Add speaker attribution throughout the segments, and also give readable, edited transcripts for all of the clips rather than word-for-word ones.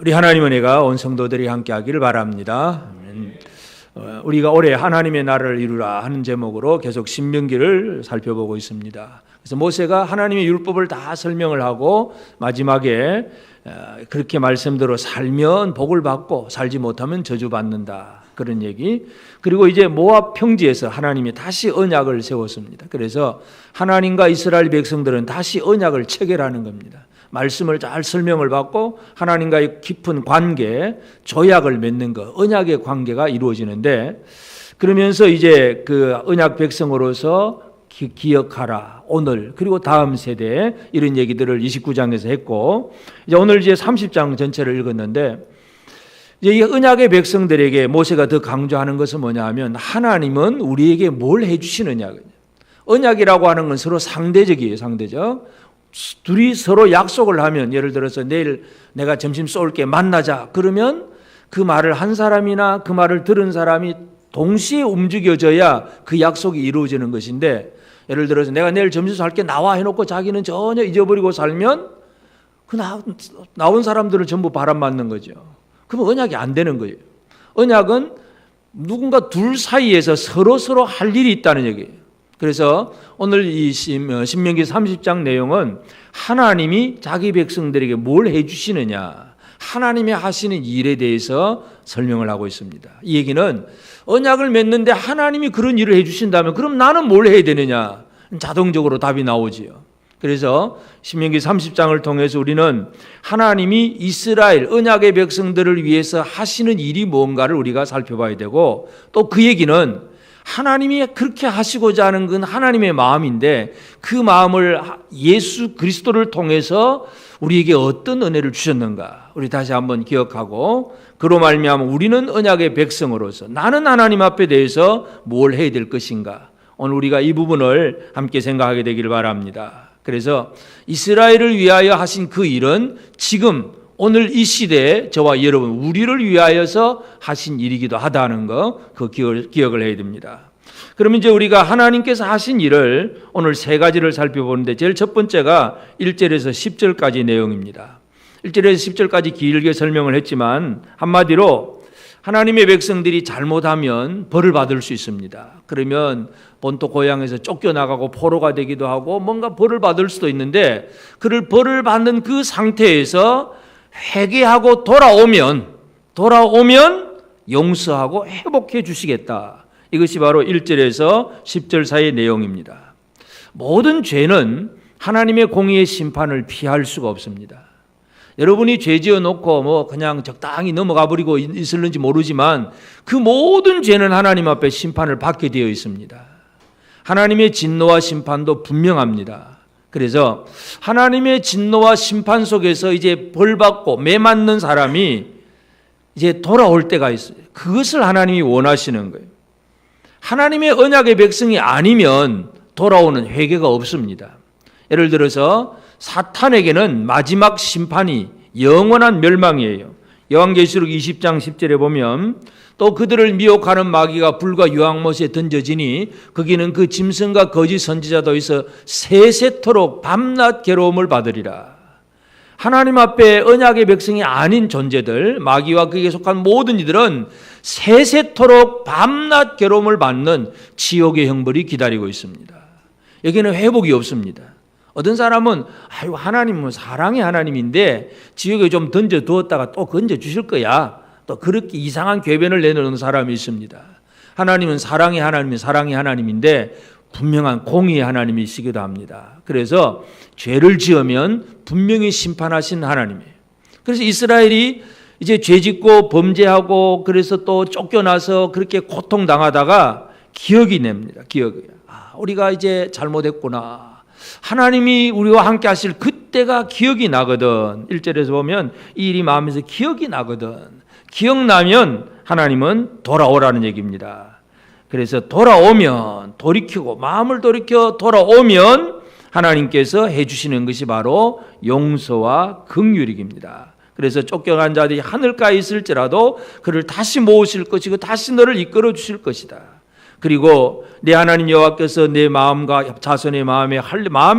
Speaker 1: 우리 하나님 은혜가 온 성도들이 함께 하기를 바랍니다. 우리가 올해 하나님의 나라를 이루라 하는 제목으로 계속 신명기를 살펴보고 있습니다. 그래서 모세가 하나님의 율법을 다 설명을 하고 마지막에 그렇게 말씀대로 살면 복을 받고 살지 못하면 저주받는다, 그런 얘기. 그리고 이제 모압 평지에서 하나님이 다시 언약을 세웠습니다. 그래서 하나님과 이스라엘 백성들은 다시 언약을 체결하는 겁니다. 말씀을 잘 설명을 받고 하나님과의 깊은 관계, 조약을 맺는 것, 언약의 관계가 이루어지는데, 그러면서 이제 그 언약 백성으로서 기억하라, 오늘 그리고 다음 세대, 이런 얘기들을 29장에서 했고, 이제 오늘 이제 30장 전체를 읽었는데, 이제 이 언약의 백성들에게 모세가 더 강조하는 것은 뭐냐 하면, 하나님은 우리에게 뭘 해주시느냐. 언약이라고 하는 건 서로 상대적이에요. 상대적. 둘이 서로 약속을 하면, 예를 들어서 내일 내가 점심 쏠게, 만나자, 그러면 그 말을 한 사람이나 그 말을 들은 사람이 동시에 움직여져야 그 약속이 이루어지는 것인데, 예를 들어서 내가 내일 점심 쏠게 나와 해놓고 자기는 전혀 잊어버리고 살면 그 나온 사람들은 전부 바람 맞는 거죠. 그러면 언약이 안 되는 거예요. 언약은 누군가 둘 사이에서 서로 할 일이 있다는 얘기예요. 그래서 오늘 이 신명기 30장 내용은 하나님이 자기 백성들에게 뭘 해주시느냐, 하나님이 하시는 일에 대해서 설명을 하고 있습니다. 이 얘기는 언약을 맺는데 하나님이 그런 일을 해주신다면 그럼 나는 뭘 해야 되느냐, 자동적으로 답이 나오지요. 그래서 신명기 30장을 통해서 우리는 하나님이 이스라엘 언약의 백성들을 위해서 하시는 일이 뭔가를 우리가 살펴봐야 되고, 또 그 얘기는 하나님이 그렇게 하시고자 하는 건 하나님의 마음인데, 그 마음을 예수 그리스도를 통해서 우리에게 어떤 은혜를 주셨는가, 우리 다시 한번 기억하고, 그로 말미암아 우리는 언약의 백성으로서 나는 하나님 앞에 대해서 뭘 해야 될 것인가, 오늘 우리가 이 부분을 함께 생각하게 되기를 바랍니다. 그래서 이스라엘을 위하여 하신 그 일은 지금 오늘 이 시대에 저와 여러분, 우리를 위하여서 하신 일이기도 하다는 거, 그 기억을 해야 됩니다. 그러면 이제 우리가 하나님께서 하신 일을 오늘 세 가지를 살펴보는데, 제일 첫 번째가 1절에서 10절까지 내용입니다. 1절에서 10절까지 길게 설명을 했지만, 한마디로 하나님의 백성들이 잘못하면 벌을 받을 수 있습니다. 그러면 본토 고향에서 쫓겨나가고 포로가 되기도 하고 뭔가 벌을 받을 수도 있는데, 그를 벌을 받는 그 상태에서 회개하고 돌아오면 용서하고 회복해 주시겠다. 이것이 바로 1절에서 10절 사이의 내용입니다. 모든 죄는 하나님의 공의의 심판을 피할 수가 없습니다. 여러분이 죄 지어놓고 그냥 적당히 넘어가 버리고 있을는지 모르지만, 그 모든 죄는 하나님 앞에 심판을 받게 되어 있습니다. 하나님의 진노와 심판도 분명합니다. 그래서 하나님의 진노와 심판 속에서 이제 벌받고 매맞는 사람이 이제 돌아올 때가 있어요. 그것을 하나님이 원하시는 거예요. 하나님의 언약의 백성이 아니면 돌아오는 회개가 없습니다. 예를 들어서 사탄에게는 마지막 심판이 영원한 멸망이에요. 요한계시록 20장 10절에 보면, 또 그들을 미혹하는 마귀가 불과 유황못에 던져지니 거기는 그 짐승과 거짓 선지자도 있어 세세토록 밤낮 괴로움을 받으리라. 하나님 앞에 언약의 백성이 아닌 존재들, 마귀와 그에 속한 모든 이들은 세세토록 밤낮 괴로움을 받는 지옥의 형벌이 기다리고 있습니다. 여기는 회복이 없습니다. 어떤 사람은 하나님은 사랑의 하나님인데 지옥에 좀 던져두었다가 또 건져주실 거야, 또 그렇게 이상한 궤변을 내놓는 사람이 있습니다. 하나님은 사랑의 하나님인데 분명한 공의의 하나님이시기도 합니다. 그래서 죄를 지으면 분명히 심판하신 하나님이에요. 그래서 이스라엘이 이제 죄짓고 범죄하고 그래서 또 쫓겨나서 그렇게 고통당하다가 기억이 납니다. 기억이. 우리가 이제 잘못했구나, 하나님이 우리와 함께 하실 그때가 기억이 나거든. 1절에서 보면 이 일이 마음에서 기억이 나거든. 기억나면 하나님은 돌아오라는 얘기입니다. 그래서 돌아오면, 돌이키고 마음을 돌이켜 돌아오면 하나님께서 해주시는 것이 바로 용서와 긍휼입니다. 그래서 쫓겨난 자들이 하늘가에 있을지라도 그를 다시 모으실 것이고 다시 너를 이끌어 주실 것이다. 그리고 내 하나님 여호와께서 내 마음과 자손의 마음의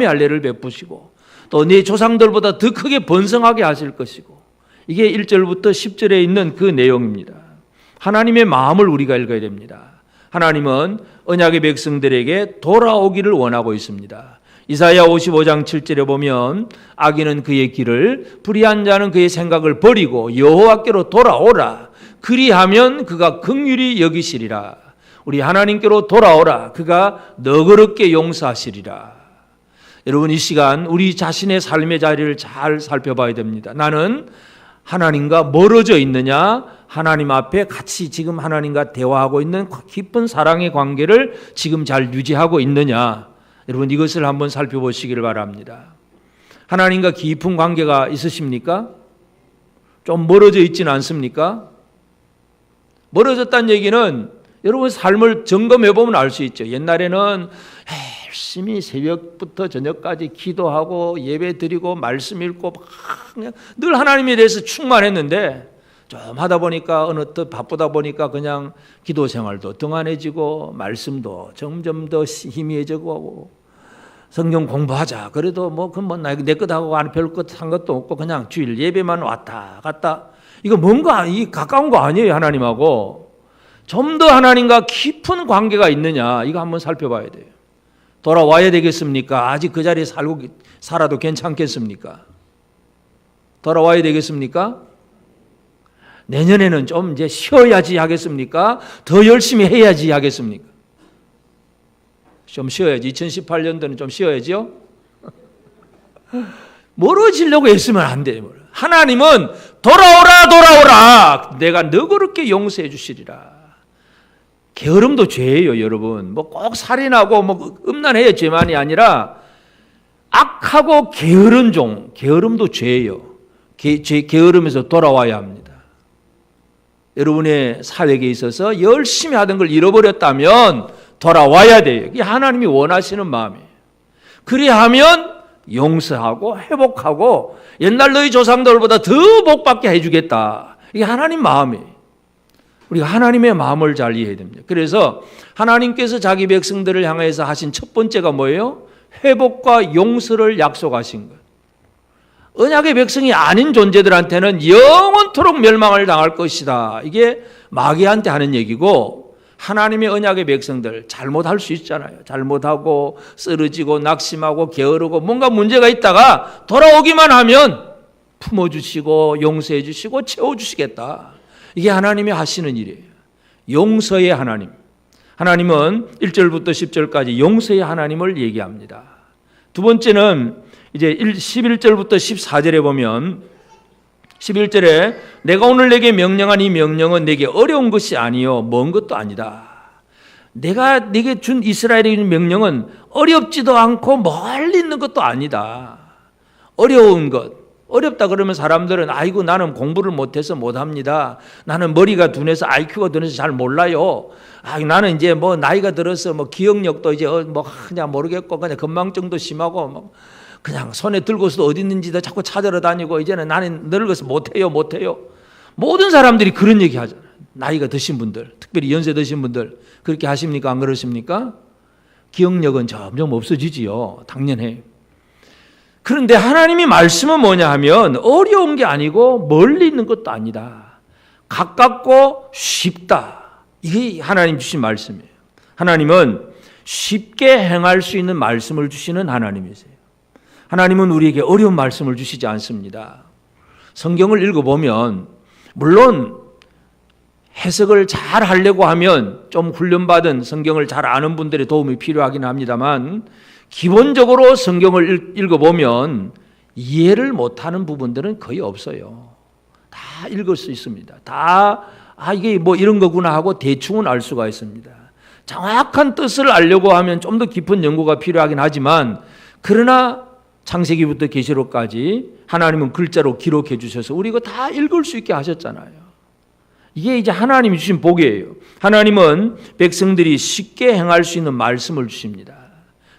Speaker 1: 할례를 베푸시고 또 내 조상들보다 더 크게 번성하게 하실 것이고, 이게 1절부터 10절에 있는 그 내용입니다. 하나님의 마음을 우리가 읽어야 됩니다. 하나님은 언약의 백성들에게 돌아오기를 원하고 있습니다. 이사야 55장 7절에 보면 악인은 그의 길을, 불의한 자는 그의 생각을 버리고 여호와께로 돌아오라. 그리하면 그가 긍휼히 여기시리라. 우리 하나님께로 돌아오라. 그가 너그럽게 용서하시리라. 여러분, 이 시간 우리 자신의 삶의 자리를 잘 살펴봐야 됩니다. 나는 하나님과 멀어져 있느냐, 하나님 앞에 같이 지금 하나님과 대화하고 있는 깊은 사랑의 관계를 지금 잘 유지하고 있느냐, 여러분 이것을 한번 살펴보시기를 바랍니다. 하나님과 깊은 관계가 있으십니까? 좀 멀어져 있지는 않습니까? 멀어졌다는 얘기는 여러분 삶을 점검해 보면 알 수 있죠. 옛날에는 열심히 새벽부터 저녁까지 기도하고 예배 드리고 말씀 읽고 그냥 늘 하나님에 대해서 충만했는데 좀 하다 보니까 어느 때 바쁘다 보니까 그냥 기도 생활도 등한해지고 말씀도 점점 더 희미해지고 성경 공부하자 그래도 내 것하고 별것 한 것도 없고 그냥 주일 예배만 왔다 갔다. 이거 뭔가 가까운 거 아니에요. 하나님하고 좀 더 하나님과 깊은 관계가 있느냐, 이거 한번 살펴봐야 돼요. 돌아와야 되겠습니까? 아직 그 자리에 살아도 괜찮겠습니까? 돌아와야 되겠습니까? 내년에는 좀 이제 쉬어야지 하겠습니까? 더 열심히 해야지 하겠습니까? 좀 쉬어야지. 2018년도는 좀 쉬어야지요? 멀어지려고 애쓰면 안 돼요. 하나님은 돌아오라. 내가 너그럽게 용서해 주시리라. 게으름도 죄예요, 여러분. 꼭 살인하고 음란해야 죄만이 아니라 악하고 게으른 게으름도 죄예요. 게으름에서 돌아와야 합니다. 여러분의 사역에 있어서 열심히 하던 걸 잃어버렸다면 돌아와야 돼요. 이게 하나님이 원하시는 마음이에요. 그리하면 용서하고 회복하고 옛날 너희 조상들보다 더 복받게 해주겠다. 이게 하나님 마음이에요. 우리가 하나님의 마음을 잘 이해해야 됩니다. 그래서 하나님께서 자기 백성들을 향해서 하신 첫 번째가 뭐예요? 회복과 용서를 약속하신 것. 언약의 백성이 아닌 존재들한테는 영원토록 멸망을 당할 것이다. 이게 마귀한테 하는 얘기고, 하나님의 언약의 백성들 잘못할 수 있잖아요. 잘못하고 쓰러지고 낙심하고 게으르고 뭔가 문제가 있다가 돌아오기만 하면 품어주시고 용서해 주시고 채워주시겠다. 이게 하나님이 하시는 일이에요. 용서의 하나님. 하나님은 1절부터 10절까지 용서의 하나님을 얘기합니다. 두 번째는 이제 11절부터 14절에 보면 11절에 내가 오늘 내게 명령한 이 명령은 내게 어려운 것이 아니요 먼 것도 아니다. 내가 네게 준 이스라엘의 명령은 어렵지도 않고 멀리 있는 것도 아니다. 어려운 것. 어렵다 그러면 사람들은 아이고 나는 공부를 못해서 못합니다. 나는 머리가 둔해서 IQ가 둔해서 잘 몰라요. 나는 이제 나이가 들어서 기억력도 이제 그냥 모르겠고 그냥 건망증도 심하고 그냥 손에 들고서도 어디 있는지도 자꾸 찾으러 다니고 이제는 나는 늙어서 못해요. 모든 사람들이 그런 얘기 하잖아요. 나이가 드신 분들, 특별히 연세 드신 분들 그렇게 하십니까? 안 그러십니까? 기억력은 점점 없어지지요. 당연해요. 그런데 하나님이 말씀은 뭐냐 하면 어려운 게 아니고 멀리 있는 것도 아니다. 가깝고 쉽다. 이게 하나님 주신 말씀이에요. 하나님은 쉽게 행할 수 있는 말씀을 주시는 하나님이세요. 하나님은 우리에게 어려운 말씀을 주시지 않습니다. 성경을 읽어보면 물론 해석을 잘 하려고 하면 좀 훈련받은 성경을 잘 아는 분들의 도움이 필요하긴 합니다만 기본적으로 성경을 읽어보면 이해를 못하는 부분들은 거의 없어요. 다 읽을 수 있습니다. 다 이게 이런 거구나 하고 대충은 알 수가 있습니다. 정확한 뜻을 알려고 하면 좀 더 깊은 연구가 필요하긴 하지만 그러나 창세기부터 계시록까지 하나님은 글자로 기록해 주셔서 우리 이거 다 읽을 수 있게 하셨잖아요. 이게 이제 하나님이 주신 복이에요. 하나님은 백성들이 쉽게 행할 수 있는 말씀을 주십니다.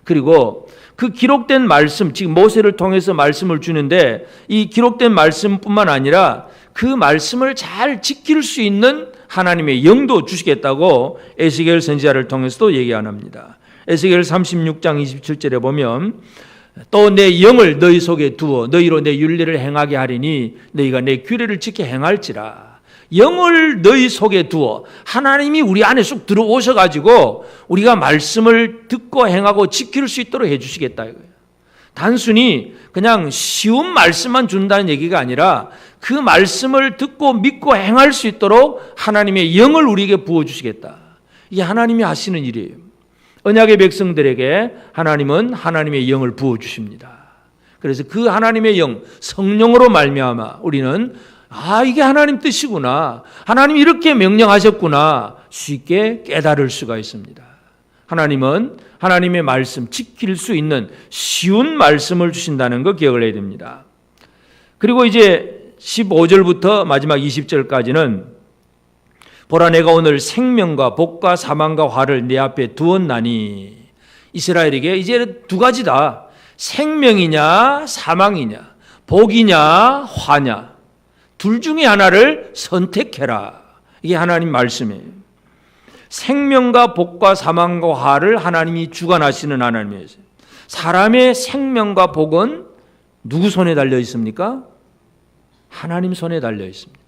Speaker 1: 그리고 그 기록된 말씀, 지금 모세를 통해서 말씀을 주는데 이 기록된 말씀뿐만 아니라 그 말씀을 잘 지킬 수 있는 하나님의 영도 주시겠다고 에스겔 선지자를 통해서도 얘기 안 합니다. 에스겔 36장 27절에 보면 또 내 영을 너희 속에 두어 너희로 내 윤리를 행하게 하리니 너희가 내 규례를 지켜 행할지라. 영을 너희 속에 두어 하나님이 우리 안에 쑥 들어오셔가지고 우리가 말씀을 듣고 행하고 지킬 수 있도록 해주시겠다 이거예요. 단순히 그냥 쉬운 말씀만 준다는 얘기가 아니라 그 말씀을 듣고 믿고 행할 수 있도록 하나님의 영을 우리에게 부어주시겠다. 이게 하나님이 하시는 일이에요. 언약의 백성들에게 하나님은 하나님의 영을 부어주십니다. 그래서 그 하나님의 영, 성령으로 말미암아 우리는 이게 하나님 뜻이구나, 하나님이 이렇게 명령하셨구나 쉽게 깨달을 수가 있습니다. 하나님은 하나님의 말씀 지킬 수 있는 쉬운 말씀을 주신다는 거 기억을 해야 됩니다. 그리고 이제 15절부터 마지막 20절까지는 보라 내가 오늘 생명과 복과 사망과 화를 내 앞에 두었나니, 이스라엘에게 이제 두 가지다. 생명이냐 사망이냐, 복이냐 화냐, 둘 중에 하나를 선택해라. 이게 하나님 말씀이에요. 생명과 복과 사망과 화를 하나님이 주관하시는 하나님이에요. 사람의 생명과 복은 누구 손에 달려 있습니까? 하나님 손에 달려 있습니다.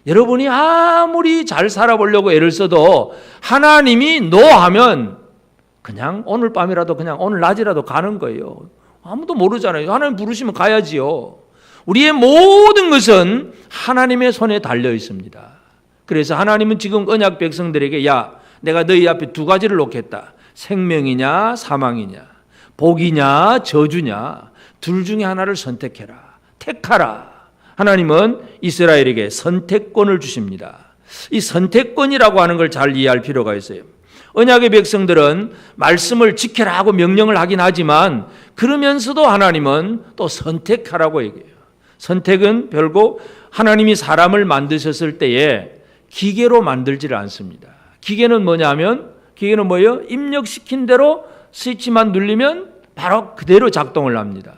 Speaker 1: 여러분이 아무리 잘 살아보려고 애를 써도 하나님이 노하면 그냥 오늘 밤이라도 그냥 오늘 낮이라도 가는 거예요. 아무도 모르잖아요. 하나님 부르시면 가야지요. 우리의 모든 것은 하나님의 손에 달려 있습니다. 그래서 하나님은 지금 언약 백성들에게 내가 너희 앞에 두 가지를 놓겠다. 생명이냐 사망이냐, 복이냐 저주냐, 둘 중에 하나를 선택해라. 택하라. 하나님은 이스라엘에게 선택권을 주십니다. 이 선택권이라고 하는 걸 잘 이해할 필요가 있어요. 언약의 백성들은 말씀을 지켜라 하고 명령을 하긴 하지만 그러면서도 하나님은 또 선택하라고 얘기해요. 선택은 결국 하나님이 사람을 만드셨을 때에 기계로 만들지를 않습니다. 기계는 뭐냐면, 기계는 뭐예요? 입력시킨 대로 스위치만 눌리면 바로 그대로 작동을 합니다.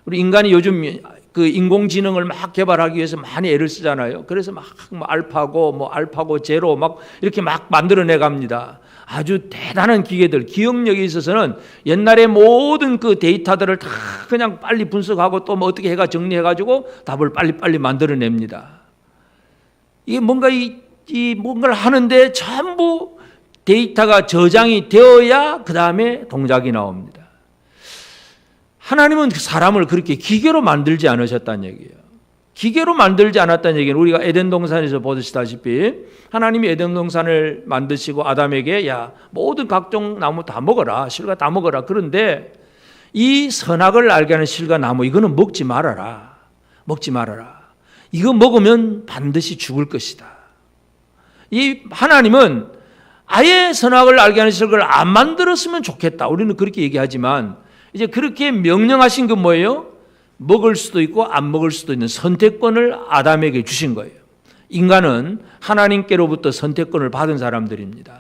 Speaker 1: 우리 인간이 요즘 그 인공지능을 막 개발하기 위해서 많이 애를 쓰잖아요. 그래서 막 알파고 제로 막 이렇게 막 만들어내 갑니다. 아주 대단한 기계들, 기억력에 있어서는 옛날에 모든 그 데이터들을 다 그냥 빨리 분석하고 또 뭐 어떻게 해가 정리해가지고 답을 빨리 만들어냅니다. 이게 뭔가 뭔가를 하는데 전부 데이터가 저장이 되어야 그 다음에 동작이 나옵니다. 하나님은 사람을 그렇게 기계로 만들지 않으셨다는 얘기예요. 기계로 만들지 않았다는 얘기는 우리가 에덴 동산에서 보시다시피 하나님이 에덴 동산을 만드시고 아담에게 모든 각종 나무 다 먹어라, 실과 다 먹어라. 그런데 이 선악을 알게 하는 실과 나무 이거는 먹지 말아라. 이거 먹으면 반드시 죽을 것이다. 이 하나님은 아예 선악을 알게 하는 실을 안 만들었으면 좋겠다. 우리는 그렇게 얘기하지만 이제 그렇게 명령하신 건 뭐예요? 먹을 수도 있고 안 먹을 수도 있는 선택권을 아담에게 주신 거예요. 인간은 하나님께로부터 선택권을 받은 사람들입니다.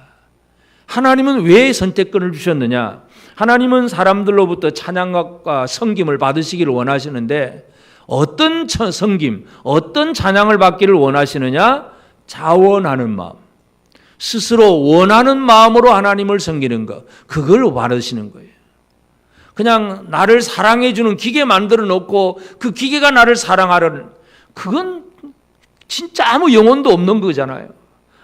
Speaker 1: 하나님은 왜 선택권을 주셨느냐? 하나님은 사람들로부터 찬양과 섬김을 받으시기를 원하시는데 어떤 섬김, 어떤 찬양을 받기를 원하시느냐? 자원하는 마음, 스스로 원하는 마음으로 하나님을 섬기는 것, 그걸 받으시는 거예요. 그냥 나를 사랑해 주는 기계 만들어 놓고 그 기계가 나를 사랑하려는, 그건 진짜 아무 영혼도 없는 거잖아요.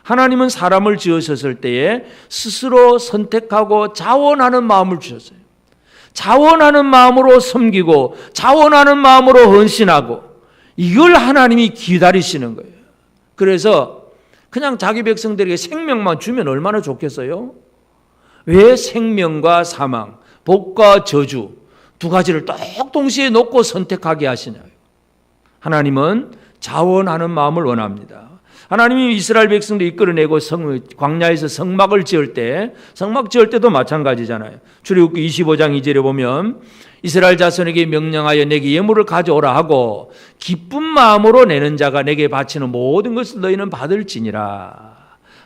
Speaker 1: 하나님은 사람을 지으셨을 때에 스스로 선택하고 자원하는 마음을 주셨어요. 자원하는 마음으로 섬기고 자원하는 마음으로 헌신하고, 이걸 하나님이 기다리시는 거예요. 그래서 그냥 자기 백성들에게 생명만 주면 얼마나 좋겠어요? 왜 생명과 사망, 복과 저주 두 가지를 딱 동시에 놓고 선택하게 하시냐요. 하나님은 자원하는 마음을 원합니다. 하나님이 이스라엘 백성들 이끌어내고 광야에서 성막을 지을 때도 마찬가지잖아요. 출애굽기 25장 2절에 보면 이스라엘 자손에게 명령하여 내게 예물을 가져오라 하고 기쁜 마음으로 내는 자가 내게 바치는 모든 것을 너희는 받을지니라.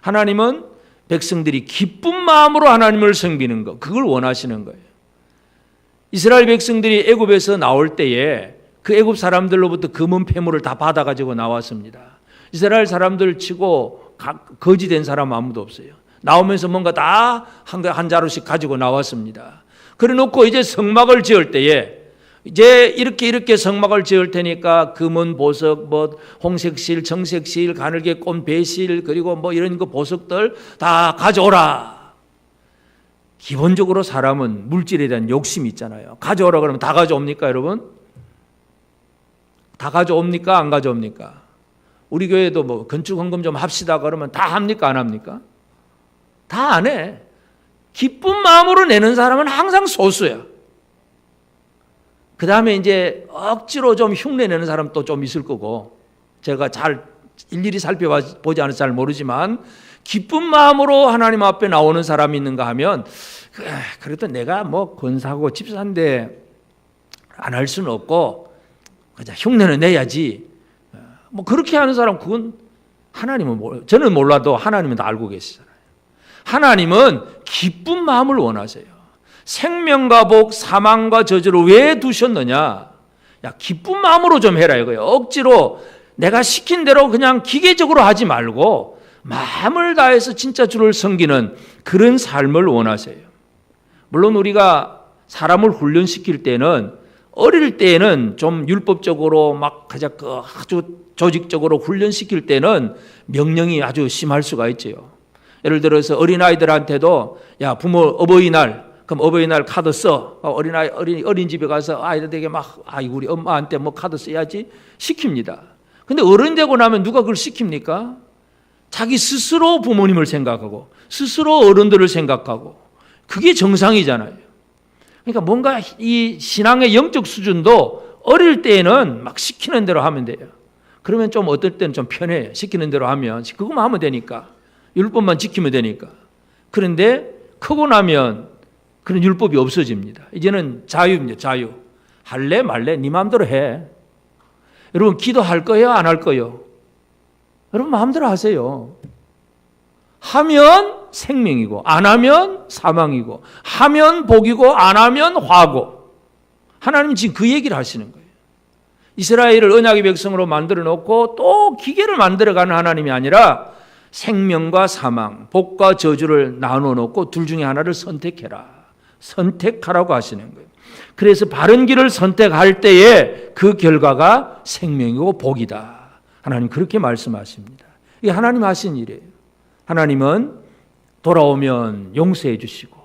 Speaker 1: 하나님은 백성들이 기쁜 마음으로 하나님을 섬기는 것, 그걸 원하시는 거예요. 이스라엘 백성들이 애굽에서 나올 때에 그 애굽 사람들로부터 금은 폐물을 다 받아가지고 나왔습니다. 이스라엘 사람들 치고 거지된 사람 아무도 없어요. 나오면서 뭔가 다 한 자루씩 가지고 나왔습니다. 그래 놓고 이제 성막을 지을 때에 이제 이렇게 성막을 지을 테니까 금은 보석, 뭐 홍색실, 정색실, 가늘게 꼰 배실, 그리고 뭐 이런 거 보석들 다 가져오라. 기본적으로 사람은 물질에 대한 욕심이 있잖아요. 가져오라 그러면 다 가져옵니까, 여러분? 다 가져옵니까, 안 가져옵니까? 우리 교회도 뭐 건축 헌금 좀 합시다 그러면 다 합니까, 안 합니까? 다 안 해. 기쁜 마음으로 내는 사람은 항상 소수야. 그 다음에 이제 억지로 좀 흉내내는 사람도 좀 있을 거고, 제가 잘 일일이 살펴보지 않아서 잘 모르지만, 기쁜 마음으로 하나님 앞에 나오는 사람이 있는가 하면, 그래도 내가 뭐 권사고 집사인데 안 할 수는 없고, 그냥 흉내는 내야지. 뭐 그렇게 하는 사람, 그건 하나님은 저는 몰라도 하나님은 다 알고 계시잖아요. 하나님은 기쁜 마음을 원하세요. 생명과 복, 사망과 저주를 왜 두셨느냐? 야, 기쁜 마음으로 좀 해라 이거예요. 억지로 내가 시킨 대로 그냥 기계적으로 하지 말고 마음을 다해서 진짜 주를 섬기는 그런 삶을 원하세요. 물론 우리가 사람을 훈련시킬 때는 어릴 때는 좀 율법적으로 막 아주 조직적으로 훈련시킬 때는 명령이 아주 심할 수가 있죠. 예를 들어서 어린아이들한테도 야, 부모 어버이날, 그럼 어버이날 카드 써. 어린집에 가서 아이들에게 막, 우리 엄마한테 뭐 카드 써야지 시킵니다. 근데 어른 되고 나면 누가 그걸 시킵니까? 자기 스스로 부모님을 생각하고 스스로 어른들을 생각하고 그게 정상이잖아요. 그러니까 뭔가 이 신앙의 영적 수준도 어릴 때에는 막 시키는 대로 하면 돼요. 그러면 좀 어떨 때는 좀 편해요. 시키는 대로 하면 그것만 하면 되니까. 율법만 지키면 되니까. 그런데 크고 나면 그런 율법이 없어집니다. 이제는 자유입니다. 자유. 할래 말래 네 마음대로 해. 여러분 기도할 거예요? 안 할 거예요? 여러분 마음대로 하세요. 하면 생명이고 안 하면 사망이고 하면 복이고 안 하면 화고. 하나님은 지금 그 얘기를 하시는 거예요. 이스라엘을 언약의 백성으로 만들어 놓고 또 기계를 만들어가는 하나님이 아니라 생명과 사망, 복과 저주를 나눠 놓고 둘 중에 하나를 선택해라. 선택하라고 하시는 거예요. 그래서 바른 길을 선택할 때에 그 결과가 생명이고 복이다. 하나님 그렇게 말씀하십니다. 이게 하나님 하신 일이에요. 하나님은 돌아오면 용서해 주시고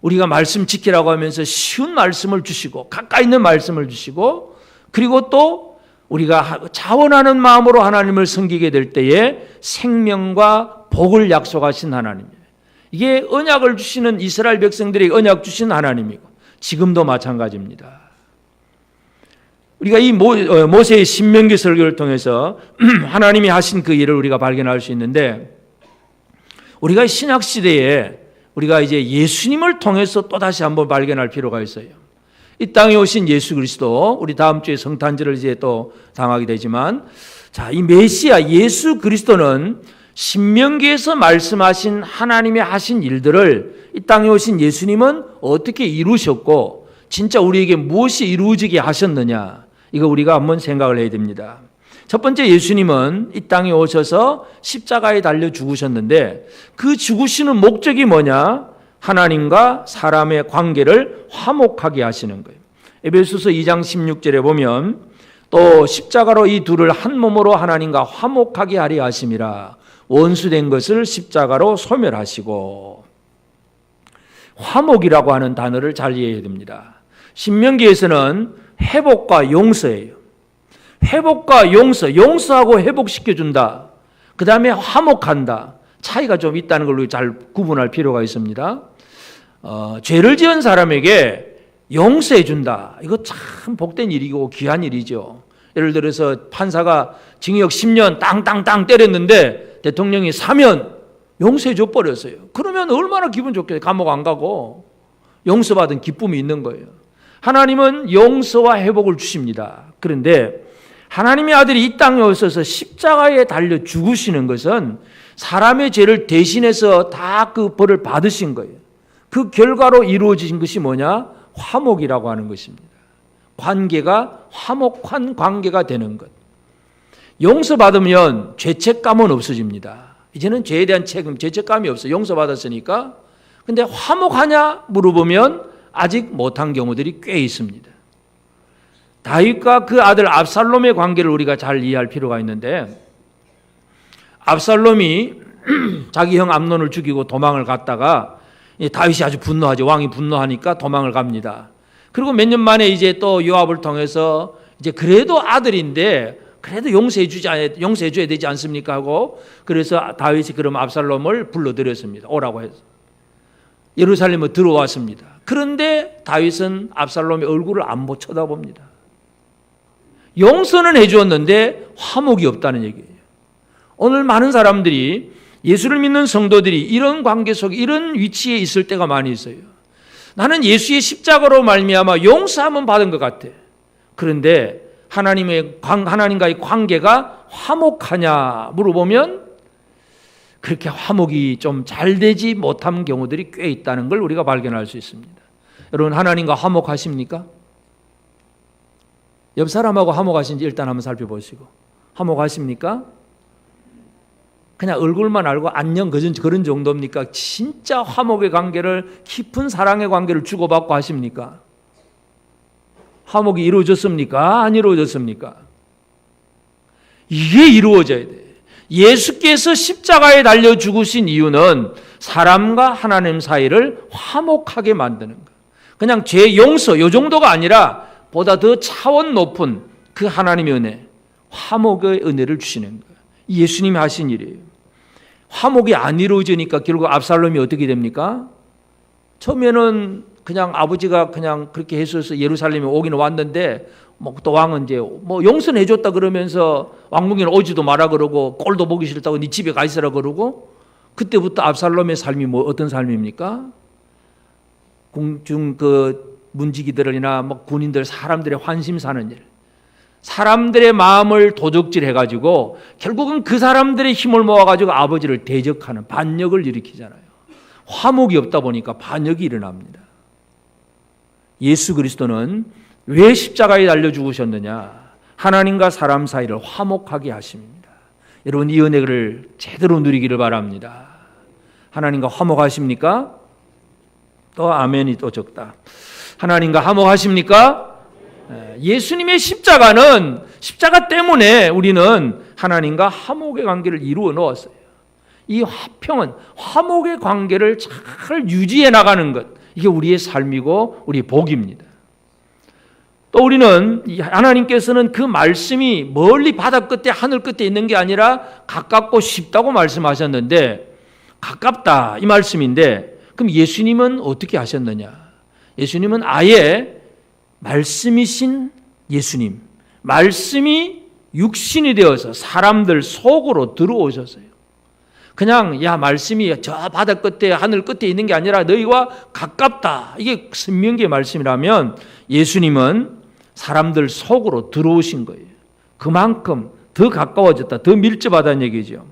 Speaker 1: 우리가 말씀 지키라고 하면서 쉬운 말씀을 주시고 가까이 있는 말씀을 주시고 그리고 또 우리가 자원하는 마음으로 하나님을 섬기게 될 때에 생명과 복을 약속하신 하나님이에요. 이게 언약을 주시는 이스라엘 백성들에게 언약 주신 하나님이고 지금도 마찬가지입니다. 우리가 이 모세의 신명기 설교를 통해서 하나님이 하신 그 일을 우리가 발견할 수 있는데 우리가 신약 시대에 우리가 이제 예수님을 통해서 또 다시 한번 발견할 필요가 있어요. 이 땅에 오신 예수 그리스도, 우리 다음 주에 성탄절을 이제 또 당하게 되지만, 자, 이 메시아 예수 그리스도는 신명기에서 말씀하신 하나님이 하신 일들을 이 땅에 오신 예수님은 어떻게 이루셨고, 진짜 우리에게 무엇이 이루어지게 하셨느냐, 이거 우리가 한번 생각을 해야 됩니다. 첫 번째, 예수님은 이 땅에 오셔서 십자가에 달려 죽으셨는데 그 죽으시는 목적이 뭐냐? 하나님과 사람의 관계를 화목하게 하시는 거예요. 에베소서 2장 16절에 보면 또 십자가로 이 둘을 한 몸으로 하나님과 화목하게 하려 하심이라. 원수된 것을 십자가로 소멸하시고. 화목이라고 하는 단어를 잘 이해해야 됩니다. 신명기에서는 회복과 용서예요. 회복과 용서하고 회복시켜준다. 그 다음에 화목한다. 차이가 좀 있다는 걸로 잘 구분할 필요가 있습니다. 죄를 지은 사람에게 용서해 준다. 이거 참 복된 일이고 귀한 일이죠. 예를 들어서 판사가 징역 10년 땅땅땅 때렸는데 대통령이 사면 용서해 줘 버렸어요. 그러면 얼마나 기분 좋겠어요. 감옥 안 가고 용서받은 기쁨이 있는 거예요. 하나님은 용서와 회복을 주십니다. 그런데 하나님의 아들이 이 땅에 오셔서 십자가에 달려 죽으시는 것은 사람의 죄를 대신해서 다 그 벌을 받으신 거예요. 그 결과로 이루어진 것이 뭐냐? 화목이라고 하는 것입니다. 관계가 화목한 관계가 되는 것. 용서받으면 죄책감은 없어집니다. 이제는 죄에 대한 책임, 죄책감이 없어요. 용서받았으니까. 근데 화목하냐 물어보면 아직 못한 경우들이 꽤 있습니다. 다윗과 그 아들 압살롬의 관계를 우리가 잘 이해할 필요가 있는데, 압살롬이 자기 형 암논을 죽이고 도망을 갔다가 다윗이 아주 분노하죠. 왕이 분노하니까 도망을 갑니다. 그리고 몇 년 만에 이제 또 요압을 통해서 이제 그래도 아들인데 그래도 용서해줘야 되지 않습니까 하고, 그래서 다윗이 그럼 압살롬을 불러들였습니다. 오라고 해서 예루살렘에 들어왔습니다. 그런데 다윗은 압살롬의 얼굴을 안 쳐다봅니다. 용서는 해주었는데 화목이 없다는 얘기예요. 오늘 많은 사람들이, 예수를 믿는 성도들이 이런 관계 속에, 이런 위치에 있을 때가 많이 있어요. 나는 예수의 십자가로 말미암아 용서함은 받은 것 같아. 그런데 하나님과의 관계가 화목하냐 물어보면 그렇게 화목이 좀 잘 되지 못한 경우들이 꽤 있다는 걸 우리가 발견할 수 있습니다. 여러분, 하나님과 화목하십니까? 옆 사람하고 화목하신지 일단 한번 살펴보시고. 화목하십니까? 그냥 얼굴만 알고 안녕 그런 정도입니까? 진짜 화목의 관계를, 깊은 사랑의 관계를 주고받고 하십니까? 화목이 이루어졌습니까? 안 이루어졌습니까? 이게 이루어져야 돼. 예수께서 십자가에 달려 죽으신 이유는 사람과 하나님 사이를 화목하게 만드는 거예요. 그냥 죄 용서 이 정도가 아니라 보다 더 차원 높은 그 하나님의 은혜, 화목의 은혜를 주시는 거예요. 예수님이 하신 일이에요. 화목이 안 이루어지니까 결국 압살롬이 어떻게 됩니까? 처음에는 그냥 아버지가 그냥 그렇게 해서 예루살렘에 오기는 왔는데, 또 왕은 이제 용서는 해줬다 그러면서 왕궁에는 오지도 마라 그러고 꼴도 보기 싫다고 네 집에 가 있으라 그러고, 그때부터 압살롬의 삶이 어떤 삶입니까? 궁중 문지기들이나 군인들, 사람들의 환심 사는 일, 사람들의 마음을 도적질 해가지고 결국은 그 사람들의 힘을 모아가지고 아버지를 대적하는 반역을 일으키잖아요. 화목이 없다 보니까 반역이 일어납니다. 예수 그리스도는 왜 십자가에 달려 죽으셨느냐? 하나님과 사람 사이를 화목하게 하십니다. 여러분, 이 은혜를 제대로 누리기를 바랍니다. 하나님과 화목하십니까? 또 아멘이 또 적다. 하나님과 화목하십니까? 예수님의 십자가 때문에 우리는 하나님과 화목의 관계를 이루어 놓았어요. 이 화평은, 화목의 관계를 잘 유지해 나가는 것, 이게 우리의 삶이고 우리의 복입니다. 또 우리는 하나님께서는 그 말씀이 멀리 바다 끝에 하늘 끝에 있는 게 아니라 가깝고 쉽다고 말씀하셨는데, 가깝다 이 말씀인데, 그럼 예수님은 어떻게 하셨느냐? 예수님은 아예 말씀이신 예수님, 말씀이 육신이 되어서 사람들 속으로 들어오셨어요. 그냥 말씀이 저 바다 끝에 하늘 끝에 있는 게 아니라 너희와 가깝다, 이게 신명기의 말씀이라면 예수님은 사람들 속으로 들어오신 거예요. 그만큼 더 가까워졌다, 더 밀접하다는 얘기죠.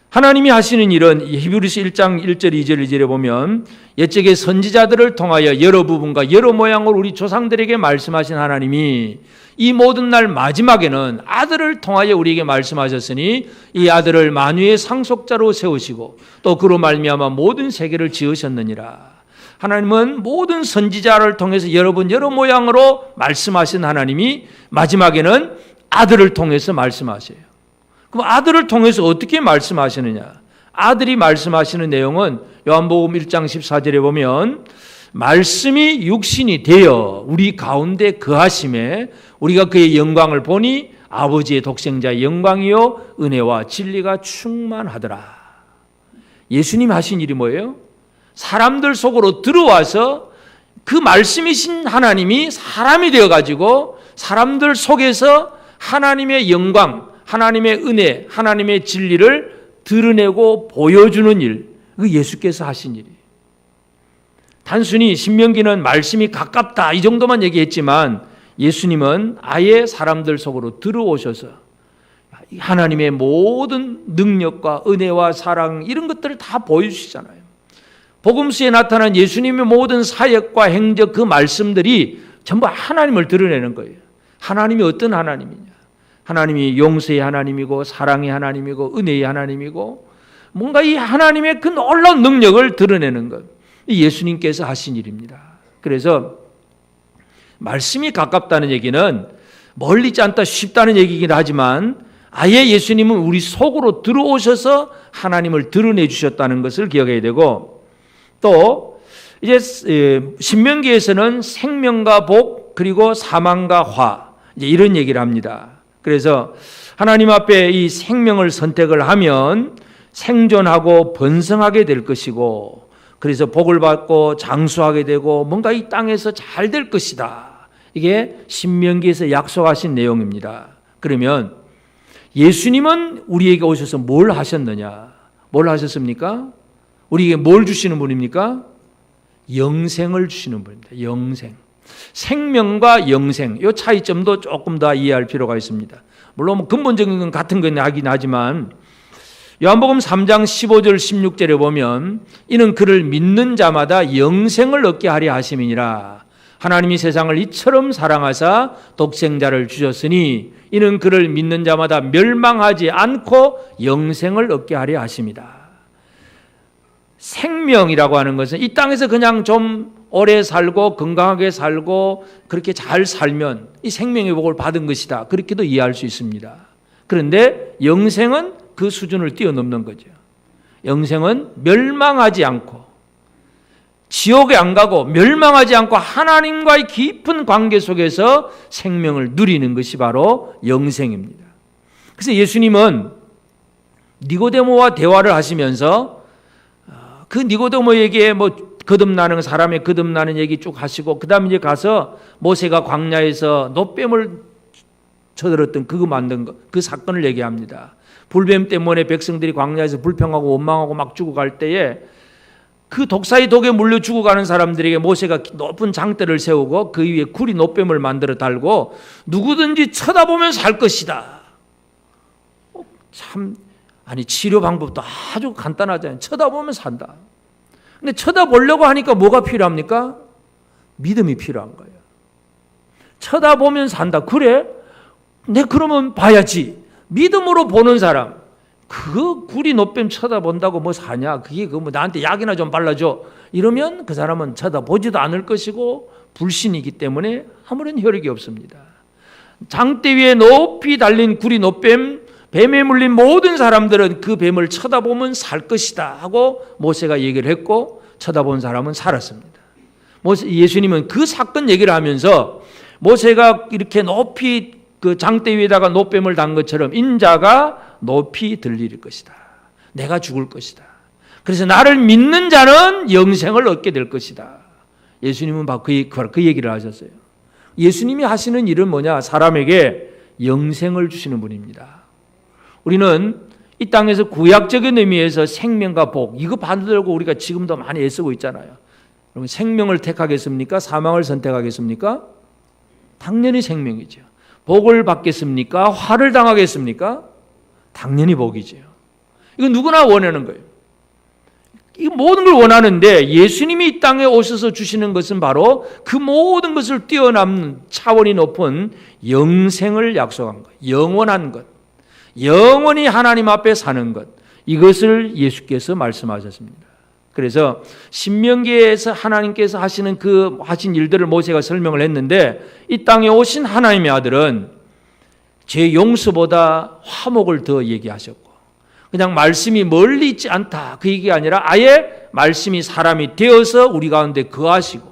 Speaker 1: 하나님이 하시는 일은 히브리서 1장 1절 2절 2절에 보면 옛적의 선지자들을 통하여 여러 부분과 여러 모양으로 우리 조상들에게 말씀하신 하나님이 이 모든 날 마지막에는 아들을 통하여 우리에게 말씀하셨으니 이 아들을 만유의 상속자로 세우시고 또 그로 말미암아 모든 세계를 지으셨느니라. 하나님은 모든 선지자를 통해서 여러 모양으로 말씀하신 하나님이 마지막에는 아들을 통해서 말씀하셔요. 그럼 아들을 통해서 어떻게 말씀하시느냐? 아들이 말씀하시는 내용은 요한복음 1장 14절에 보면 말씀이 육신이 되어 우리 가운데 거하심에 우리가 그의 영광을 보니 아버지의 독생자의 영광이요 은혜와 진리가 충만하더라. 예수님 하신 일이 뭐예요? 사람들 속으로 들어와서 그 말씀이신 하나님이 사람이 되어가지고 사람들 속에서 하나님의 영광, 하나님의 은혜, 하나님의 진리를 드러내고 보여주는 일, 그 예수께서 하신 일이에요. 단순히 신명기는 말씀이 가깝다 이 정도만 얘기했지만 예수님은 아예 사람들 속으로 들어오셔서 하나님의 모든 능력과 은혜와 사랑 이런 것들을 다 보여주시잖아요. 복음서에 나타난 예수님의 모든 사역과 행적, 그 말씀들이 전부 하나님을 드러내는 거예요. 하나님이 어떤 하나님이냐? 하나님이 용서의 하나님이고 사랑의 하나님이고 은혜의 하나님이고 뭔가 이 하나님의 그 놀라운 능력을 드러내는 것, 이 예수님께서 하신 일입니다. 그래서 말씀이 가깝다는 얘기는 멀리 있지 않다 쉽다는 얘기이긴 하지만 아예 예수님은 우리 속으로 들어오셔서 하나님을 드러내 주셨다는 것을 기억해야 되고, 또 이제 신명기에서는 생명과 복 그리고 사망과 화 이제 이런 얘기를 합니다. 그래서 하나님 앞에 이 생명을 선택을 하면 생존하고 번성하게 될 것이고, 그래서 복을 받고 장수하게 되고 뭔가 이 땅에서 잘 될 것이다. 이게 신명기에서 약속하신 내용입니다. 그러면 예수님은 우리에게 오셔서 뭘 하셨느냐? 뭘 하셨습니까? 우리에게 뭘 주시는 분입니까? 영생을 주시는 분입니다. 영생. 생명과 영생, 이 차이점도 조금 더 이해할 필요가 있습니다. 물론 근본적인 건 같은 건 하긴 하지만 요한복음 3장 15절 16절에 보면 이는 그를 믿는 자마다 영생을 얻게 하려 하심이니라. 하나님이 세상을 이처럼 사랑하사 독생자를 주셨으니 이는 그를 믿는 자마다 멸망하지 않고 영생을 얻게 하려 하심이다. 생명이라고 하는 것은 이 땅에서 그냥 좀 오래 살고 건강하게 살고 그렇게 잘 살면 이 생명의 복을 받은 것이다. 그렇게도 이해할 수 있습니다. 그런데 영생은 그 수준을 뛰어넘는 거죠. 영생은 멸망하지 않고 지옥에 안 가고 멸망하지 않고 하나님과의 깊은 관계 속에서 생명을 누리는 것이 바로 영생입니다. 그래서 예수님은 니고데모와 대화를 하시면서 그 니고데모에게 뭐 거듭나는 사람의 거듭나는 얘기 쭉 하시고, 그 다음에 이제 가서 모세가 광야에서 노뱀을 쳐들었던 그거 만든 거, 그 사건을 얘기합니다. 불뱀 때문에 백성들이 광야에서 불평하고 원망하고 막 죽어갈 때에 그 독사의 독에 물려 죽어가는 사람들에게 모세가 높은 장대를 세우고 그 위에 구리 노뱀을 만들어 달고 누구든지 쳐다보면 살 것이다. 참, 아니 치료 방법도 아주 간단하잖아요. 쳐다보면 산다. 근데 쳐다보려고 하니까 뭐가 필요합니까? 믿음이 필요한 거예요. 쳐다보면 산다. 그래? 내 그러면 봐야지. 믿음으로 보는 사람. 그거 구리 노뱀 쳐다본다고 뭐 사냐? 그게 뭐 나한테 약이나 좀 발라줘. 이러면 그 사람은 쳐다보지도 않을 것이고 불신이기 때문에 아무런 효력이 없습니다. 장대 위에 높이 달린 구리 노뱀, 뱀에 물린 모든 사람들은 그 뱀을 쳐다보면 살 것이다 하고 모세가 얘기를 했고 쳐다본 사람은 살았습니다. 예수님은 그 사건 얘기를 하면서 모세가 이렇게 높이 그 장대 위에다가 노뱀을 단 것처럼 인자가 높이 들릴 것이다. 내가 죽을 것이다. 그래서 나를 믿는 자는 영생을 얻게 될 것이다. 예수님은 바로 그 얘기를 하셨어요. 예수님이 하시는 일은 뭐냐? 사람에게 영생을 주시는 분입니다. 우리는 이 땅에서 구약적인 의미에서 생명과 복, 이거 받으려고 우리가 지금도 많이 애쓰고 있잖아요. 그러면 생명을 택하겠습니까? 사망을 선택하겠습니까? 당연히 생명이죠. 복을 받겠습니까? 화를 당하겠습니까? 당연히 복이죠. 이거 누구나 원하는 거예요. 이 모든 걸 원하는데 예수님이 이 땅에 오셔서 주시는 것은 바로 그 모든 것을 뛰어넘는 차원이 높은 영생을 약속한 것, 영원한 것, 영원히 하나님 앞에 사는 것, 이것을 예수께서 말씀하셨습니다. 그래서 신명기에서 하나님께서 하시는 하신 일들을 모세가 설명을 했는데, 이 땅에 오신 하나님의 아들은 제 용서보다 화목을 더 얘기하셨고, 그냥 말씀이 멀리 있지 않다 그 얘기가 아니라 아예 말씀이 사람이 되어서 우리 가운데 거하시고,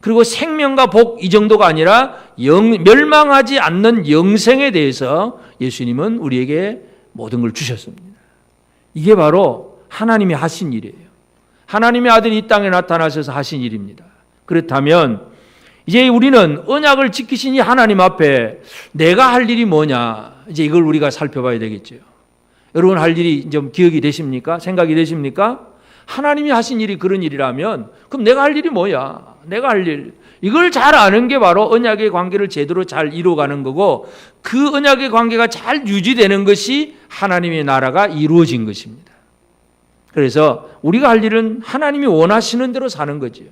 Speaker 1: 그리고 생명과 복 이 정도가 아니라 멸망하지 않는 영생에 대해서 예수님은 우리에게 모든 걸 주셨습니다. 이게 바로 하나님이 하신 일이에요. 하나님의 아들이 이 땅에 나타나셔서 하신 일입니다. 그렇다면 이제 우리는 언약을 지키신 이 하나님 앞에 내가 할 일이 뭐냐, 이제 이걸 우리가 살펴봐야 되겠죠. 여러분 할 일이 좀 기억이 되십니까? 생각이 되십니까? 하나님이 하신 일이 그런 일이라면 그럼 내가 할 일이 뭐야? 내가 할 일, 이걸 잘 아는 게 바로 언약의 관계를 제대로 잘 이루어가는 거고, 그 언약의 관계가 잘 유지되는 것이 하나님의 나라가 이루어진 것입니다. 그래서 우리가 할 일은 하나님이 원하시는 대로 사는 거지요.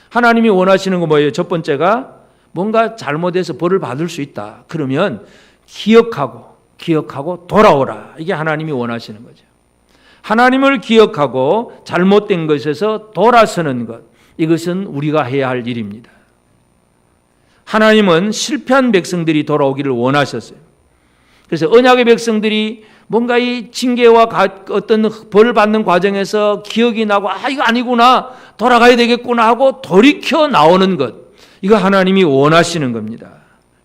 Speaker 1: 하나님이 원하시는 거 뭐예요? 첫 번째가 뭔가 잘못해서 벌을 받을 수 있다. 그러면 기억하고 돌아오라. 이게 하나님이 원하시는 거죠. 하나님을 기억하고 잘못된 것에서 돌아서는 것, 이것은 우리가 해야 할 일입니다. 하나님은 실패한 백성들이 돌아오기를 원하셨어요. 그래서 언약의 백성들이 뭔가 이 징계와 어떤 벌을 받는 과정에서 기억이 나고 이거 아니구나, 돌아가야 되겠구나 하고 돌이켜 나오는 것, 이거 하나님이 원하시는 겁니다.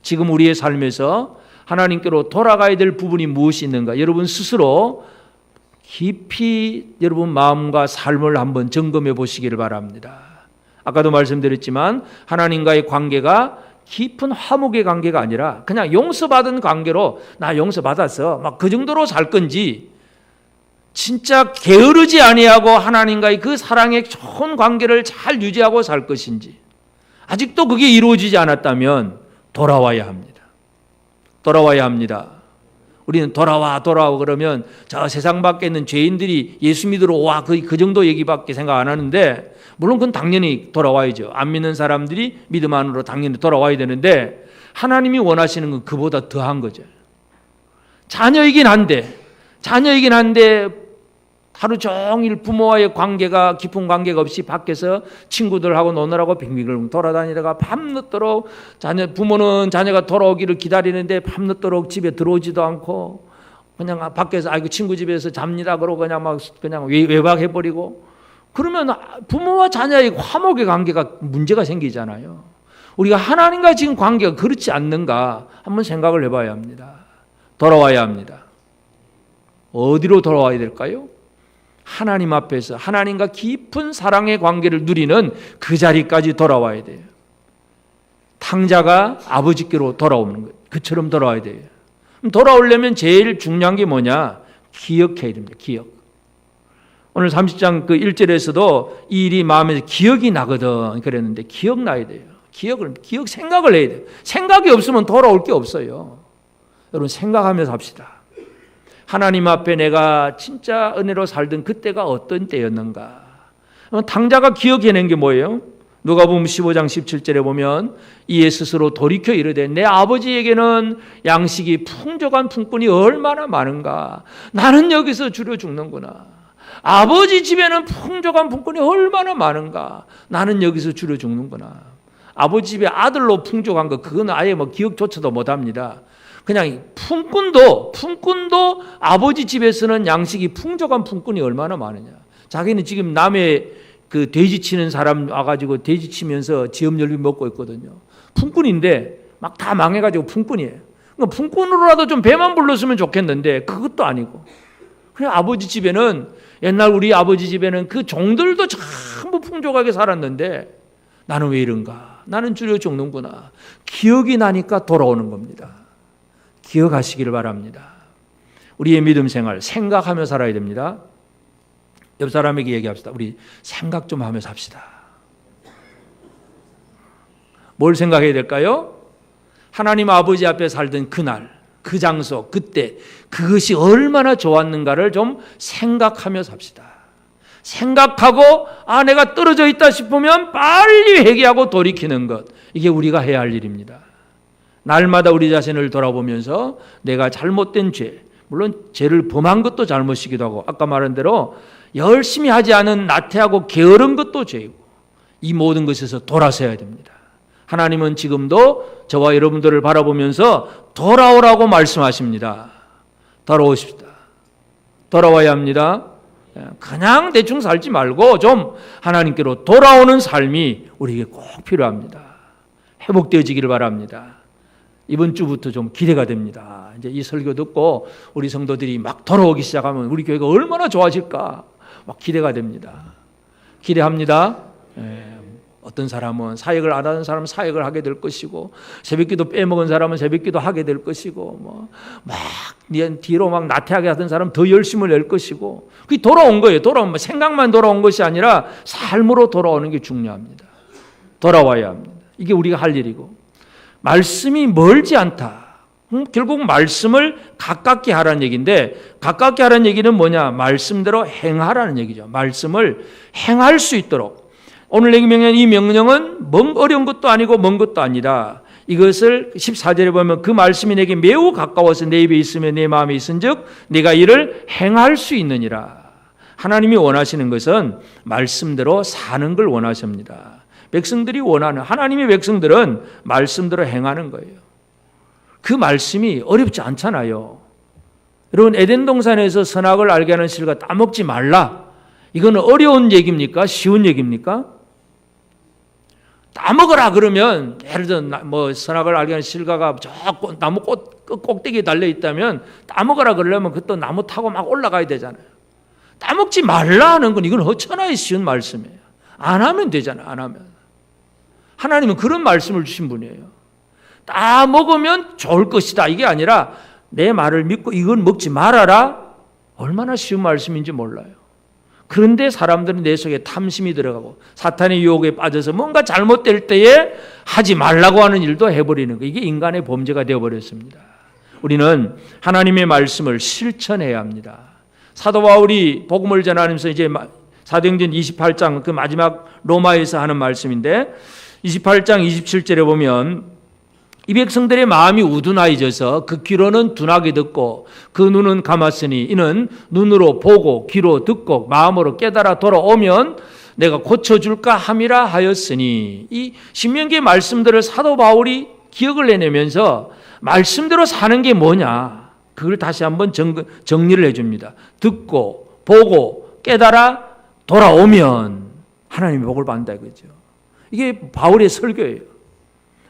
Speaker 1: 지금 우리의 삶에서 하나님께로 돌아가야 될 부분이 무엇이 있는가, 여러분 스스로 깊이 여러분 마음과 삶을 한번 점검해 보시기를 바랍니다. 아까도 말씀드렸지만 하나님과의 관계가 깊은 화목의 관계가 아니라 그냥 용서받은 관계로 나 용서받았어 막 그 정도로 살 건지, 진짜 게으르지 아니하고 하나님과의 그 사랑의 좋은 관계를 잘 유지하고 살 것인지, 아직도 그게 이루어지지 않았다면 돌아와야 합니다. 돌아와야 합니다. 우리는 돌아와 그러면 저 세상 밖에 있는 죄인들이 예수 믿으러 와 그 정도 얘기밖에 생각 안 하는데, 물론 그건 당연히 돌아와야죠. 안 믿는 사람들이 믿음 안으로 당연히 돌아와야 되는데, 하나님이 원하시는 건 그보다 더한 거죠. 자녀이긴 한데 하루 종일 부모와의 관계가 깊은 관계가 없이 밖에서 친구들하고 노느라고 빙빙 돌아다니다가 밤늦도록 부모는 자녀가 돌아오기를 기다리는데 밤늦도록 집에 들어오지도 않고 그냥 밖에서 친구 집에서 잡니다 그러고 그냥 외박해버리고, 그러면 부모와 자녀의 화목의 관계가 문제가 생기잖아요. 우리가 하나님과 지금 관계가 그렇지 않는가 한번 생각을 해봐야 합니다. 돌아와야 합니다. 어디로 돌아와야 될까요? 하나님 앞에서 하나님과 깊은 사랑의 관계를 누리는 그 자리까지 돌아와야 돼요. 탕자가 아버지께로 돌아오는 거예요. 그처럼 돌아와야 돼요. 돌아오려면 제일 중요한 게 뭐냐? 기억해야 됩니다. 기억. 오늘 30장 그 1절에서도 이 일이 마음에서 기억이 나거든 그랬는데, 기억나야 돼요. 생각을 해야 돼요. 생각이 없으면 돌아올 게 없어요. 여러분 생각하면서 합시다. 하나님 앞에 내가 진짜 은혜로 살던 그때가 어떤 때였는가. 탕자가 기억해낸 게 뭐예요? 누가복음 15장 17절에 보면 이에 스스로 돌이켜 이르되 내 아버지에게는 양식이 풍족한 품꾼이 얼마나 많은가. 나는 여기서 줄여 죽는구나. 아버지 집에는 풍족한 품꾼이 얼마나 많은가. 나는 여기서 줄여 죽는구나. 아버지 집에 아들로 풍족한 거 그건 아예 기억조차도 못합니다. 그냥 품꾼도 아버지 집에서는 양식이 풍족한 품꾼이 얼마나 많으냐. 자기는 지금 남의 그 돼지 치는 사람 와가지고 돼지 치면서 지업열비 먹고 있거든요. 품꾼인데 막 다 망해가지고 품꾼이에요. 그러니까 품꾼으로라도 좀 배만 불렀으면 좋겠는데 그것도 아니고, 그냥 아버지 집에는, 옛날 우리 아버지 집에는 그 종들도 전부 풍족하게 살았는데 나는 왜 이런가. 나는 줄여 죽는구나. 기억이 나니까 돌아오는 겁니다. 기억하시기를 바랍니다. 우리의 믿음 생활 생각하며 살아야 됩니다. 옆 사람에게 얘기합시다. 우리 생각 좀 하면서 합시다. 뭘 생각해야 될까요? 하나님 아버지 앞에 살던 그날, 그 장소, 그때 그것이 얼마나 좋았는가를 좀 생각하며 삽시다. 생각하고 내가 떨어져 있다 싶으면 빨리 회개하고 돌이키는 것, 이게 우리가 해야 할 일입니다. 날마다 우리 자신을 돌아보면서 내가 잘못된 죄, 물론 죄를 범한 것도 잘못이기도 하고 아까 말한 대로 열심히 하지 않은 나태하고 게으른 것도 죄이고, 이 모든 것에서 돌아서야 됩니다. 하나님은 지금도 저와 여러분들을 바라보면서 돌아오라고 말씀하십니다. 돌아오십시다. 돌아와야 합니다. 그냥 대충 살지 말고 좀 하나님께로 돌아오는 삶이 우리에게 꼭 필요합니다. 회복되어지기를 바랍니다. 이번 주부터 좀 기대가 됩니다. 이제 이 설교 듣고 우리 성도들이 막 돌아오기 시작하면 우리 교회가 얼마나 좋아질까 막 기대가 됩니다. 기대합니다. 어떤 사람은 사역을 안 하는 사람은 사역을 하게 될 것이고, 새벽기도 빼먹은 사람은 새벽기도 하게 될 것이고, 막 뒤로 막 나태하게 하던 사람은 더 열심을 낼 것이고, 그게 돌아온 거예요. 돌아오면 생각만 돌아온 것이 아니라 삶으로 돌아오는 게 중요합니다. 돌아와야 합니다. 이게 우리가 할 일이고, 말씀이 멀지 않다. 결국 말씀을 가깝게 하라는 얘기인데, 가깝게 하라는 얘기는 뭐냐? 말씀대로 행하라는 얘기죠. 말씀을 행할 수 있도록. 오늘 내게 명령, 이 명령은 어려운 것도 아니고 먼 것도 아니다. 이것을 14절에 보면 그 말씀이 내게 매우 가까워서 내 입에 있으며 내 마음에 있은즉 내가 이를 행할 수 있느니라. 하나님이 원하시는 것은 말씀대로 사는 걸 원하십니다. 백성들이 원하는, 하나님의 백성들은 말씀대로 행하는 거예요. 그 말씀이 어렵지 않잖아요. 여러분, 에덴 동산에서 선악을 알게 하는 실과 따먹지 말라. 이거는 어려운 얘기입니까? 쉬운 얘기입니까? 따먹으라 그러면, 예를 들어 뭐 선악을 알게 하는 실과가 저 나무 꼭대기에 달려 있다면 따먹으라 그러려면 그것도 나무 타고 막 올라가야 되잖아요. 따먹지 말라 하는 건 이건 허천하에 쉬운 말씀이에요. 안 하면 되잖아요. 안 하면. 하나님은 그런 말씀을 주신 분이에요. 따먹으면 좋을 것이다. 이게 아니라 내 말을 믿고 이건 먹지 말아라. 얼마나 쉬운 말씀인지 몰라요. 그런데 사람들은 내 속에 탐심이 들어가고 사탄의 유혹에 빠져서 뭔가 잘못될 때에 하지 말라고 하는 일도 해버리는 거. 이게 인간의 범죄가 되어버렸습니다. 우리는 하나님의 말씀을 실천해야 합니다. 사도 바울이 복음을 전하면서 이제 사도행전 28장 그 마지막 로마에서 하는 말씀인데 28장 27절에 보면 이 백성들의 마음이 우둔하여져서 그 귀로는 둔하게 듣고 그 눈은 감았으니 이는 눈으로 보고 귀로 듣고 마음으로 깨달아 돌아오면 내가 고쳐줄까 함이라 하였으니, 이 신명기의 말씀들을 사도 바울이 기억을 해내면서 말씀대로 사는 게 뭐냐, 그걸 다시 한번 정리를 해줍니다. 듣고 보고 깨달아 돌아오면 하나님의 복을 받는다 이거죠. 이게 바울의 설교예요.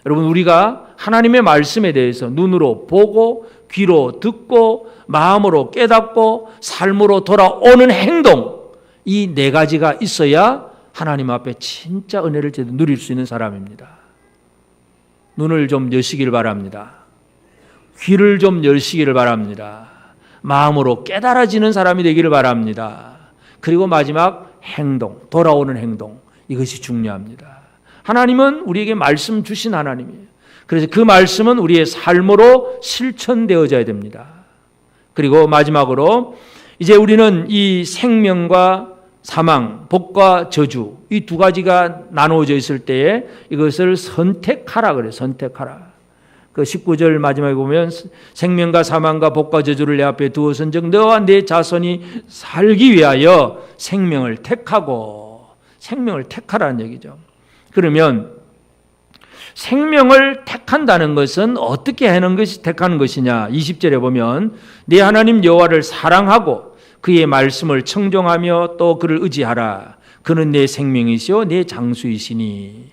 Speaker 1: 여러분, 우리가 하나님의 말씀에 대해서 눈으로 보고 귀로 듣고 마음으로 깨닫고 삶으로 돌아오는 행동, 이 네 가지가 있어야 하나님 앞에 진짜 은혜를 제대로 누릴 수 있는 사람입니다. 눈을 좀 여시길 바랍니다. 귀를 좀 열시기를 바랍니다. 마음으로 깨달아지는 사람이 되기를 바랍니다. 그리고 마지막 행동, 돌아오는 행동, 이것이 중요합니다. 하나님은 우리에게 말씀 주신 하나님이에요. 그래서 그 말씀은 우리의 삶으로 실천되어져야 됩니다. 그리고 마지막으로 이제 우리는 이 생명과 사망, 복과 저주, 이 두 가지가 나누어져 있을 때에 이것을 선택하라 그래요. 선택하라. 그 19절 마지막에 보면 생명과 사망과 복과 저주를 내 앞에 두어선즉 너와 내 자손이 살기 위하여 생명을 택하고, 생명을 택하라는 얘기죠. 그러면 생명을 택한다는 것은 어떻게 하는 것이 택하는 것이냐? 20절에 보면 네 하나님 여호와를 사랑하고 그의 말씀을 청종하며 또 그를 의지하라. 그는 내 생명이시요 내 장수이시니.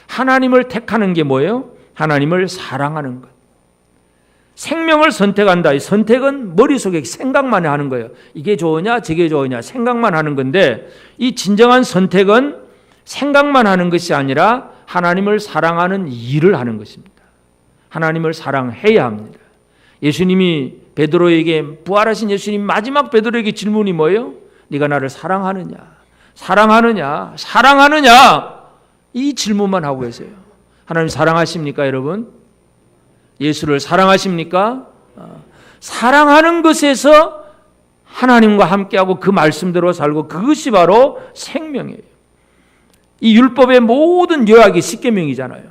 Speaker 1: 하나님을 택하는 게 뭐예요? 하나님을 사랑하는 것. 생명을 선택한다. 이 선택은 머릿속에 생각만 하는 거예요. 이게 좋으냐 저게 좋으냐 생각만 하는 건데, 이 진정한 선택은 생각만 하는 것이 아니라 하나님을 사랑하는 일을 하는 것입니다. 하나님을 사랑해야 합니다. 예수님이 베드로에게, 부활하신 예수님 마지막 베드로에게 질문이 뭐예요? 네가 나를 사랑하느냐? 사랑하느냐? 사랑하느냐? 이 질문만 하고 계세요. 하나님 사랑하십니까, 여러분? 예수를 사랑하십니까? 사랑하는 것에서 하나님과 함께하고 그 말씀대로 살고, 그것이 바로 생명이에요. 이 율법의 모든 요약이 십계명이잖아요.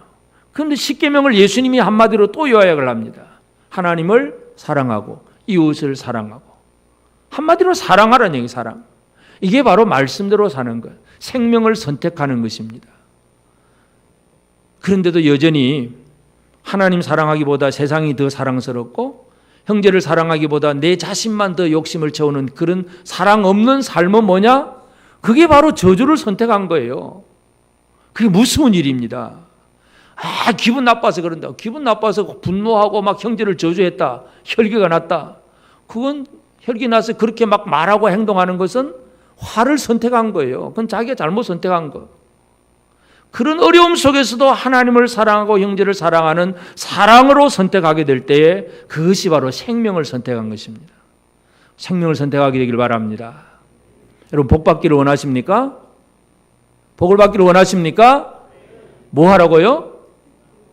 Speaker 1: 그런데 십계명을 예수님이 한마디로 또 요약을 합니다. 하나님을 사랑하고 이웃을 사랑하고. 한마디로 사랑하라는 얘기, 사랑. 이게 바로 말씀대로 사는 것, 생명을 선택하는 것입니다. 그런데도 여전히 하나님 사랑하기보다 세상이 더 사랑스럽고 형제를 사랑하기보다 내 자신만 더 욕심을 채우는 그런 사랑 없는 삶은 뭐냐? 그게 바로 저주를 선택한 거예요. 그게 무서운 일입니다. 기분 나빠서 그런다. 기분 나빠서 분노하고 막 형제를 저주했다. 혈기가 났다. 그건 혈기 나서 그렇게 막 말하고 행동하는 것은 화를 선택한 거예요. 그건 자기가 잘못 선택한 거. 그런 어려움 속에서도 하나님을 사랑하고 형제를 사랑하는 사랑으로 선택하게 될 때에 그것이 바로 생명을 선택한 것입니다. 생명을 선택하게 되길 바랍니다. 여러분, 복 받기를 원하십니까? 복을 받기를 원하십니까? 뭐 하라고요?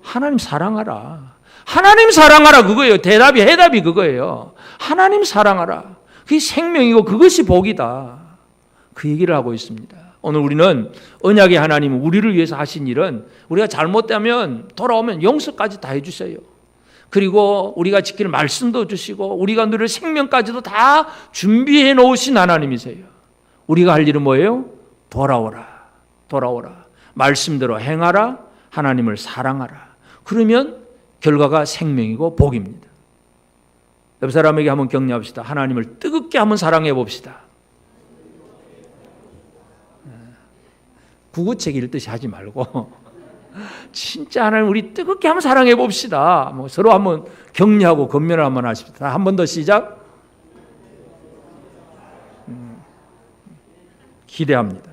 Speaker 1: 하나님 사랑하라. 하나님 사랑하라, 그거예요. 해답이 그거예요. 하나님 사랑하라. 그게 생명이고 그것이 복이다. 그 얘기를 하고 있습니다. 오늘 우리는 언약의 하나님, 우리를 위해서 하신 일은 우리가 잘못되면 돌아오면 용서까지 다 해주세요. 그리고 우리가 지킬 말씀도 주시고 우리가 누릴 생명까지도 다 준비해 놓으신 하나님이세요. 우리가 할 일은 뭐예요? 돌아오라. 돌아오라. 말씀대로 행하라. 하나님을 사랑하라. 그러면 결과가 생명이고 복입니다. 옆 사람에게 한번 격려합시다. 하나님을 뜨겁게 한번 사랑해 봅시다. 구구책 읽듯이 하지 말고 진짜 하나님 우리 뜨겁게 한번 사랑해 봅시다. 뭐 서로 한번 격려하고 건면을 한번 하십시다. 한 번 더 시작. 기대합니다.